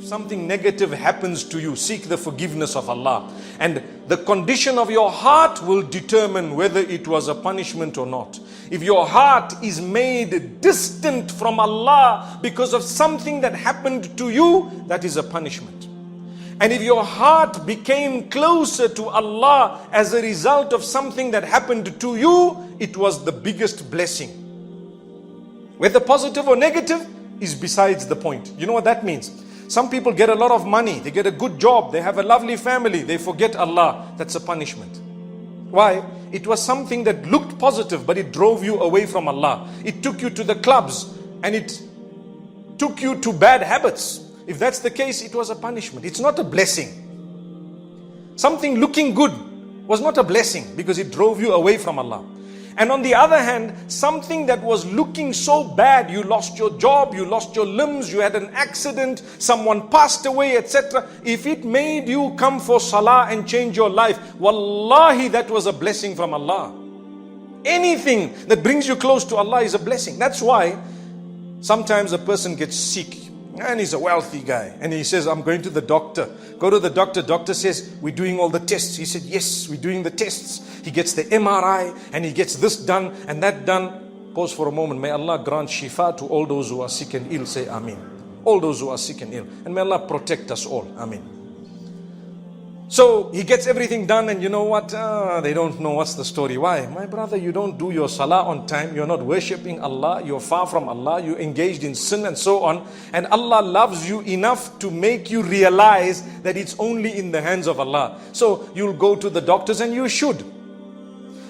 something negative happens to you, seek the forgiveness of Allah. And the condition of your heart will determine whether it was a punishment or not. If your heart is made distant from Allah because of something that happened to you, that is a punishment. And if your heart became closer to Allah as a result of something that happened to you, it was the biggest blessing. Whether positive or negative is besides the point. You know what that means? Some people get a lot of money, they get a good job, they have a lovely family, they forget Allah. That's a punishment. Why? It was something that looked positive, but it drove you away from Allah. It took you to the clubs and it took you to bad habits. If that's the case, it was a punishment. It's not a blessing. Something looking good was not a blessing because it drove you away from Allah. And on the other hand, something that was looking so bad, you lost your job, you lost your limbs, you had an accident, someone passed away, etc. If it made you come for salah and change your life, wallahi, that was a blessing from Allah. Anything that brings you close to Allah is a blessing. That's why sometimes a person gets sick and he's a wealthy guy and he says, I'm going to the doctor. Go to the doctor. Doctor says, we're doing all the tests. He said, yes, we're doing the tests. He gets the MRI and he gets this done and that done. Pause for a moment. May Allah grant shifa to all those who are sick and ill. Say Ameen. All those who are sick and ill. And may Allah protect us all. Ameen. So he gets everything done and you know what? They don't know what's the story. Why? My brother, you don't do your salah on time. You're not worshipping Allah. You're far from Allah. You're engaged in sin and so on. And Allah loves you enough to make you realize that it's only in the hands of Allah. So you'll go to the doctors and you should.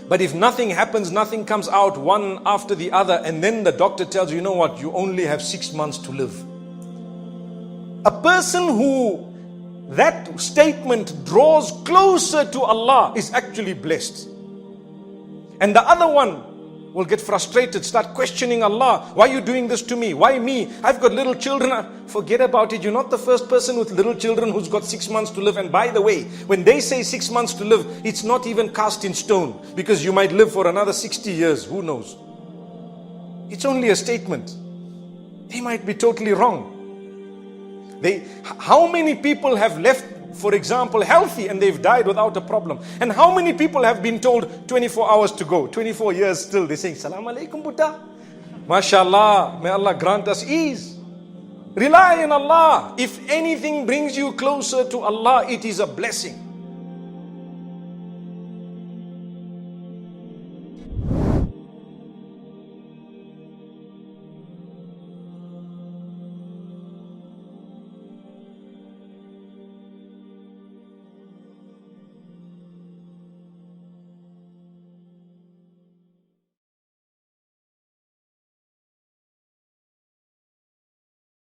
But if nothing happens, nothing comes out one after the other, and then the doctor tells you, you know what? You only have 6 months to live. A person who that statement draws closer to Allah is actually blessed. And the other one will get frustrated, start questioning Allah. Why are you doing this to me? Why me? I've got little children. Forget about it. You're not the first person with little children who's got 6 months to live. And by the way, when they say 6 months to live, it's not even cast in stone, because you might live for another 60 years. Who knows? It's only a statement. They might be totally wrong. How many people have left, for example, healthy and they've died without a problem? And how many people have been told 24 hours to go, 24 years still? They're saying, Salam alaikum, Buddha. MashaAllah, may Allah grant us ease. Rely on Allah. If anything brings you closer to Allah, it is a blessing.